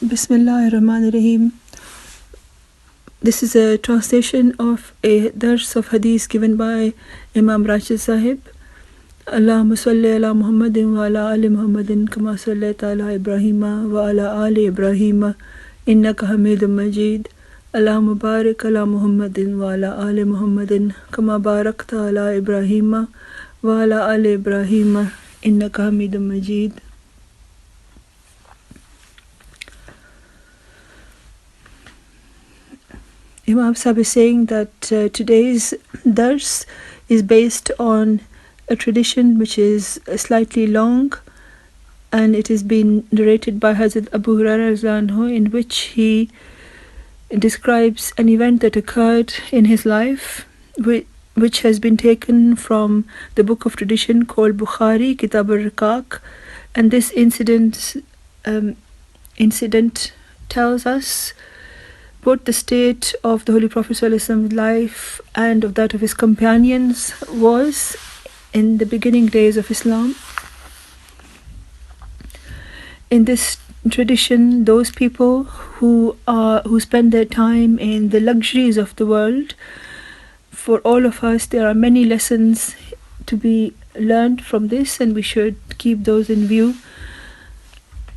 Bismillahirrahmanirrahim. This is a translation of a dars of hadith given by Imam Rashid Sahib. Allahumma salli ala Muhammadin wa ala ali Muhammadin kama sallaita ala Ibrahima wa ala ali Ibrahima innaka Hamidum Majid. Allahumma barik ala Muhammadin wa ala ali Muhammadin kama barakta ala Ibrahima wa ala ali Ibrahima innaka Hamidum Majid. Imam Sahib is saying that today's dars is based on a tradition which is slightly long, and it has been narrated by Hazrat Abu Huraira, in which he describes an event that occurred in his life, which has been taken from the book of tradition called Bukhari, Kitab al-Riqaq. And this incident tells us what the state of the Holy Prophet ﷺ's life and of that of his companions was in the beginning days of Islam. In this tradition, those people who spend their time in the luxuries of the world, for all of us there are many lessons to be learned from this, and we should keep those in view.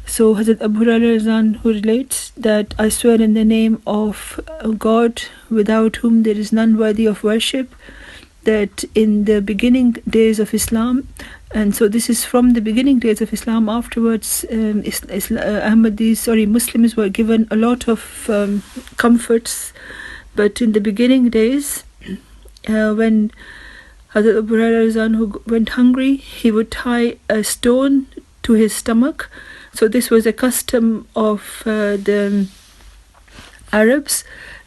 So Hazrat Abu Huraira who relates that I swear in the name of God without whom there is none worthy of worship, that in the beginning days of Islam, and so this is from the beginning days of Islam, afterwards Muslims were given a lot of comforts, but in the beginning days when Hazrat Abu Huraira who went hungry, he would tie a stone to his stomach. So this was a custom of the Arabs,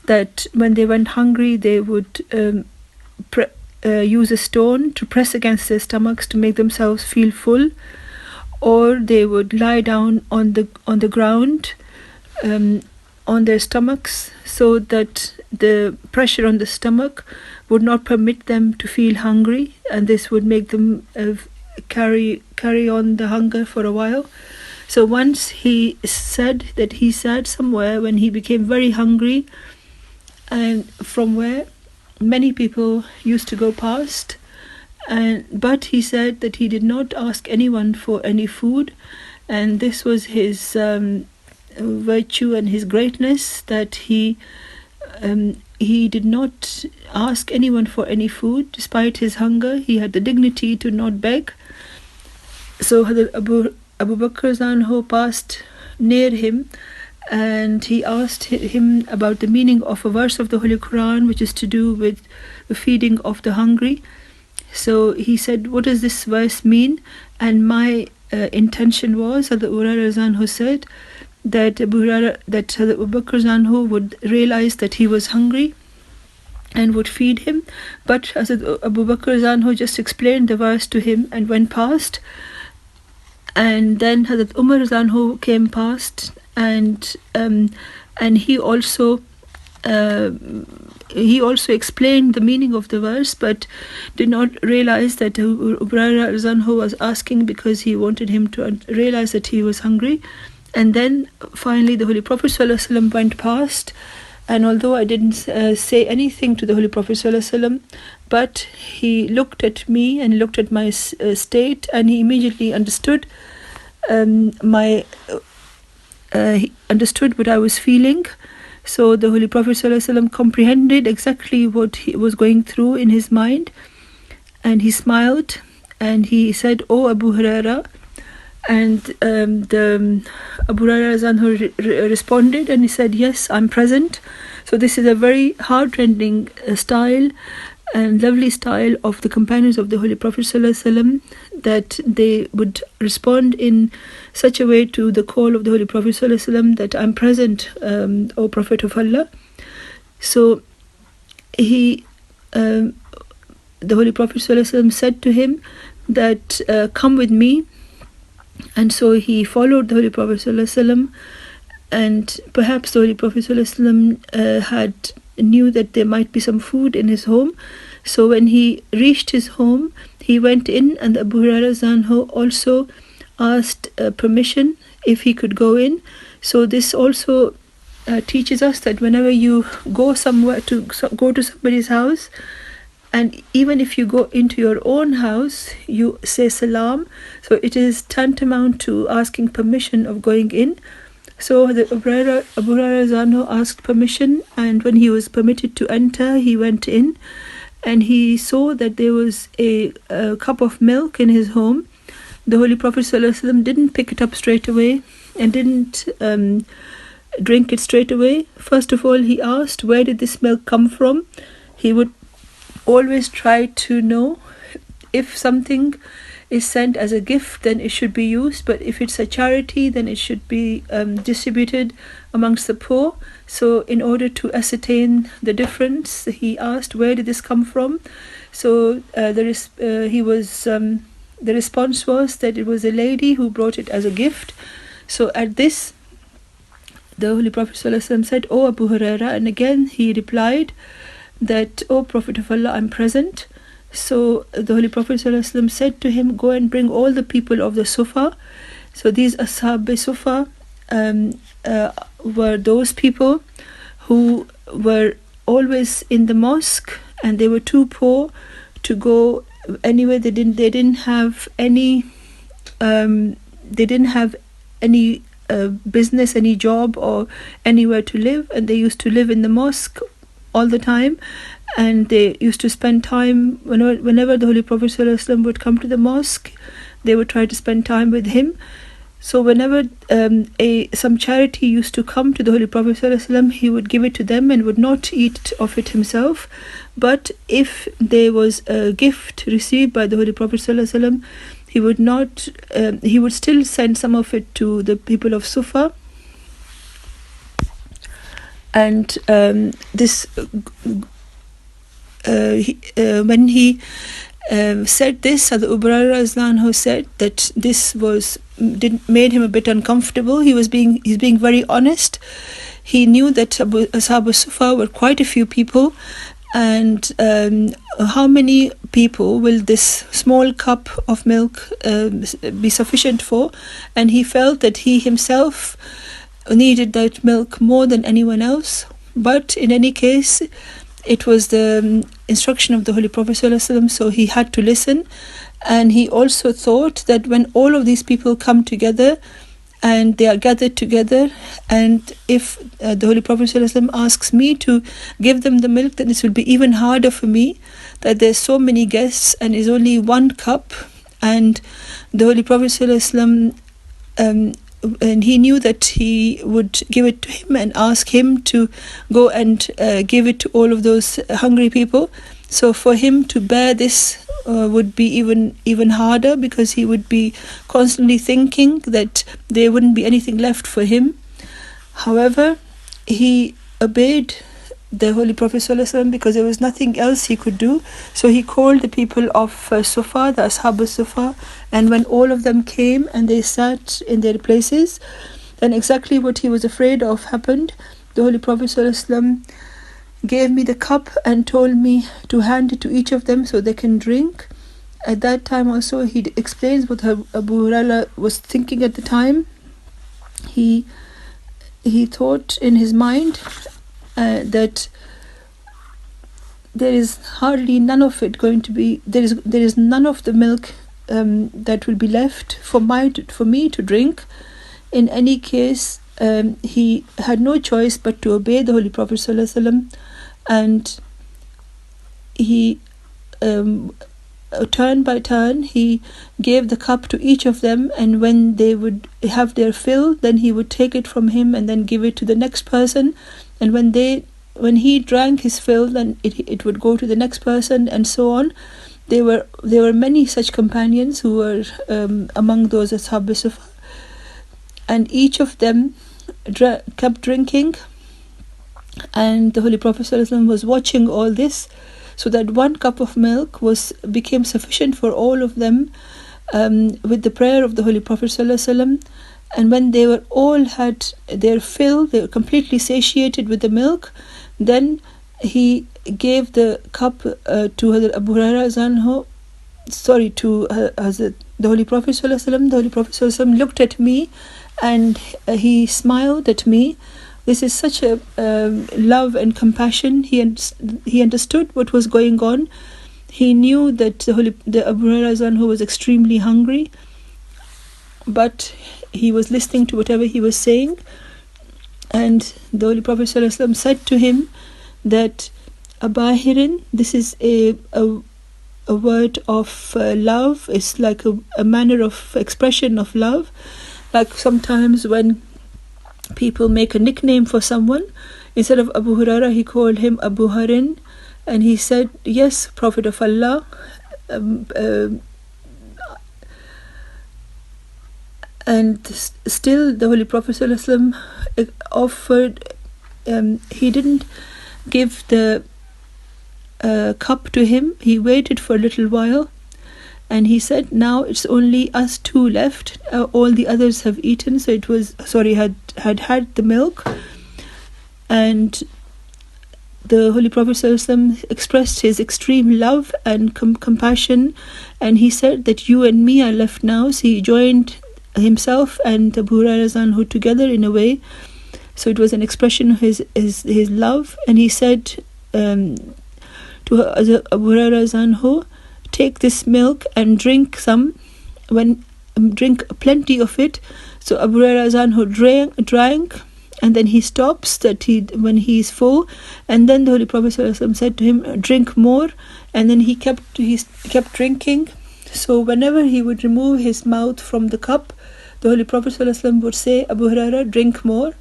that when they went hungry they would use a stone to press against their stomachs to make themselves feel full, or they would lie down on the ground on their stomachs, so that the pressure on the stomach would not permit them to feel hungry, and this would make them carry on the hunger for a while. So once he said somewhere when he became very hungry, and from where many people used to go past, but he said that he did not ask anyone for any food, and this was his virtue and his greatness, that he did not ask anyone for any food despite his hunger. He had the dignity to not beg. So Abu Bakr who passed near him, and he asked him about the meaning of a verse of the Holy Quran which is to do with the feeding of the hungry. So he said, what does this verse mean? And my intention was that Abu Huraira said that Abu Bakr would realize that he was hungry and would feed him, but Abu Bakr just explained the verse to him and went past. And then Hazrat Umar came past, and he also explained the meaning of the verse, but did not realize that Huraira was asking because he wanted him to realize that he was hungry. And then finally the Holy Prophet ﷺ went past, and although I didn't say anything to the Holy Prophet ﷺ, but he looked at me and looked at my state, and he immediately understood he understood what I was feeling. So the Holy Prophet ﷺ comprehended exactly what he was going through in his mind, and he smiled and he said, "Oh Abu Huraira," and the Abu Huraira responded and he said, "Yes, I'm present." So this is a very heart-rending style and lovely style of the companions of the Holy Prophet ﷺ, that they would respond in such a way to the call of the Holy Prophet ﷺ, that I'm present, O Prophet of Allah. So the Holy Prophet ﷺ said to him that come with me, and so he followed the Holy Prophet ﷺ, and perhaps the Holy Prophet ﷺ knew that there might be some food in his home. So when he reached his home, he went in, and Abu Huraira also asked permission if he could go in. So this also teaches us that whenever you go somewhere go to somebody's house, and even if you go into your own house, you say salam. So it is tantamount to asking permission of going in. So the Abu Huraira asked permission, and when he was permitted to enter, he went in, and he saw that there was a cup of milk in his home. The Holy Prophet ﷺ didn't pick it up straight away and didn't drink it straight away. First of all, he asked, where did this milk come from? He would always try to know if something is sent as a gift, then it should be used, but if it's a charity, then it should be distributed amongst the poor. So in order to ascertain the difference, he asked, where did this come from? So the response was that it was a lady who brought it as a gift. So at this, the Holy Prophet ﷺ said, "O Abu Huraira," and again he replied that, "O Prophet of Allah, I'm present." So the Holy Prophet ﷺ said to him, "Go and bring all the people of the Sufa." So these Ashab Sufa were those people who were always in the mosque, and they were too poor to go anywhere. They didn't have any business, any job, or anywhere to live, and they used to live in the mosque all the time, and they used to spend time whenever the Holy Prophet ﷺ would come to the mosque, they would try to spend time with him. So whenever some charity used to come to the Holy Prophet ﷺ, he would give it to them and would not eat of it himself. But if there was a gift received by the Holy Prophet ﷺ, he would still send some of it to the people of Sufa. And when he said this, Abu Huraira said that this made him a bit uncomfortable. He's being very honest. He knew that Ashab Sufa were quite a few people, and how many people will this small cup of milk be sufficient for? And he felt that he himself needed that milk more than anyone else. But in any case, it was the instruction of the Holy Prophet ﷺ, so he had to listen. And he also thought that when all of these people come together and they are gathered together, and if the Holy Prophet ﷺ asks me to give them the milk, then it will be even harder for me, that there's so many guests and is only one cup. And the Holy Prophet ﷺ, and he knew that he would give it to him and ask him to go and give it to all of those hungry people. So for him to bear this would be even harder, because he would be constantly thinking that there wouldn't be anything left for him. However, he obeyed the Holy Prophet ﷺ because there was nothing else he could do. So he called the people of Sufa, the Ashab Sufa, and when all of them came and they sat in their places, then exactly what he was afraid of happened. The Holy Prophet ﷺ gave me the cup and told me to hand it to each of them so they can drink. At that time also, he explains what Abu Huraira was thinking at the time. He thought in his mind that there is hardly none of it going to be, there is none of the milk that will be left for me to drink. In any case, he had no choice but to obey the Holy Prophet ﷺ, and he turn by turn he gave the cup to each of them, and when they would have their fill, then he would take it from him and then give it to the next person, and when he drank his fill, then it would go to the next person, and so on. There were many such companions who were among those Ashab Sufa, and each of them kept drinking, and the Holy Prophet ﷺ was watching all this, so that one cup of milk became sufficient for all of them, with the prayer of the Holy Prophet ﷺ. And when they were all had their fill, they were completely satiated with the milk, then he gave the cup to Hazrat Abu Huraira to Hazrat the Holy Prophet ﷺ looked at me, and he smiled at me. This is such a love and compassion. He understood what was going on. He knew that the Abu Huraira who was extremely hungry, but he was listening to whatever he was saying. And the Holy Prophet ﷺ said to him that Abahirin, this is a word of love. It's like a manner of expression of love. Like sometimes when people make a nickname for someone, instead of Abu Huraira, he called him Abu Harin, and he said, yes, Prophet of Allah, and still the Holy Prophet ﷺ offered, he didn't give the cup to him. He waited for a little while, and he said, now it's only us two left. All the others have eaten, so it was, had the milk. And the Holy Prophet ﷺ expressed his extreme love and compassion, and he said that you and me are left now. So he joined himself and Abu Huraira together in a way. So it was an expression of his love. And he said to Abu Huraira, take this milk and drink some, drink plenty of it. So Abu Huraira drank, and then he stops when he is full. And then the Holy Prophet ﷺ said to him, drink more. And then he kept drinking. So whenever he would remove his mouth from the cup, the Holy Prophet ﷺ would say, Abu Huraira, drink more.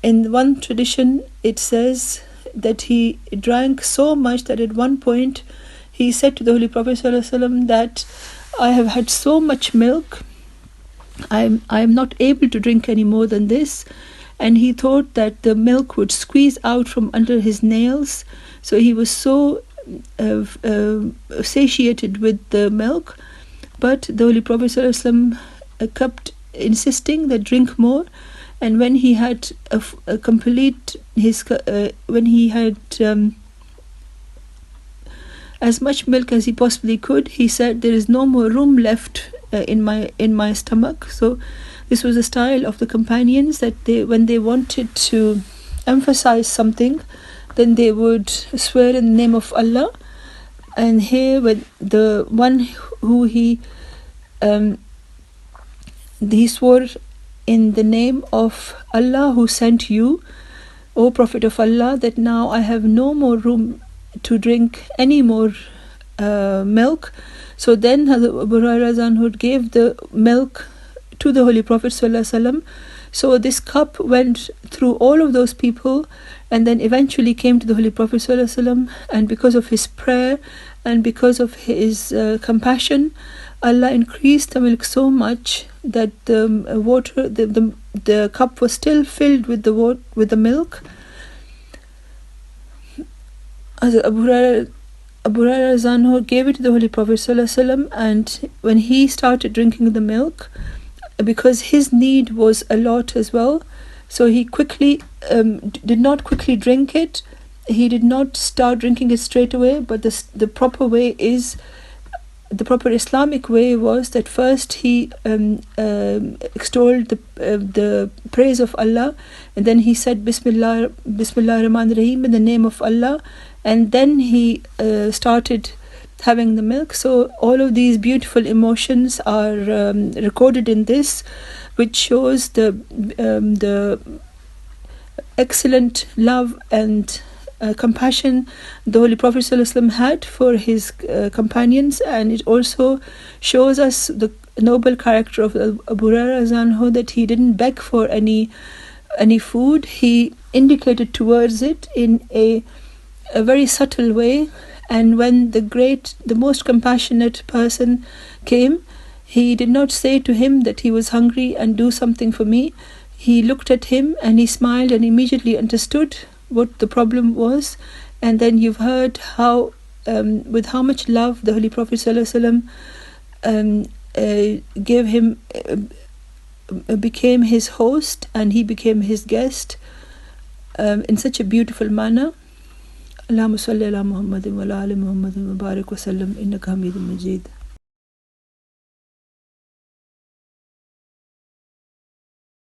In one tradition, it says that he drank so much that at one point he said to the Holy Prophet ﷺ that I have had so much milk, I am not able to drink any more than this. And he thought that the milk would squeeze out from under his nails. So he was so satiated with the milk. But the Holy Prophet ﷺ kept insisting that drink more. And when he had when he had as much milk as he possibly could, he said, there is no more room left in my stomach. So this was a style of the companions, that when they wanted to emphasize something, then they would swear in the name of Allah. And here, with the one who he swore in the name of Allah who sent you, O Prophet of Allah, that now I have no more room to drink any more milk. So then Abu Huraira gave the milk to the Holy Prophet ﷺ. So this cup went through all of those people, and then eventually came to the Holy Prophet ﷺ. And because of his prayer and because of his compassion, Allah increased the milk so much that the cup was still filled with the milk. As Abu Huraira gave it to the Holy Prophet ﷺ, and when he started drinking the milk, because his need was a lot as well, so he quickly did not quickly drink it. He did not start drinking it straight away, but the proper way is, the proper Islamic way was that first he extolled the praise of Allah, and then he said Bismillah Rahman Rahim, in the name of Allah, and then he started having the milk. So all of these beautiful emotions are recorded in this, which shows the excellent love and compassion the Holy Prophet ﷺ had for his companions. And it also shows us the noble character of Abu Huraira, that he didn't beg for any food. He indicated towards it in a very subtle way. And when the most compassionate person came, he did not say to him that he was hungry and do something for me. He looked at him and he smiled and immediately understood what the problem was. And then you've heard how with how much love the Holy Prophet ﷺ gave him, became his host, and he became his guest in such a beautiful manner. Allahumma salli ala Muhammadin wa ala ali Muhammadin wa barik wa sallam innaka Hamidum Majid.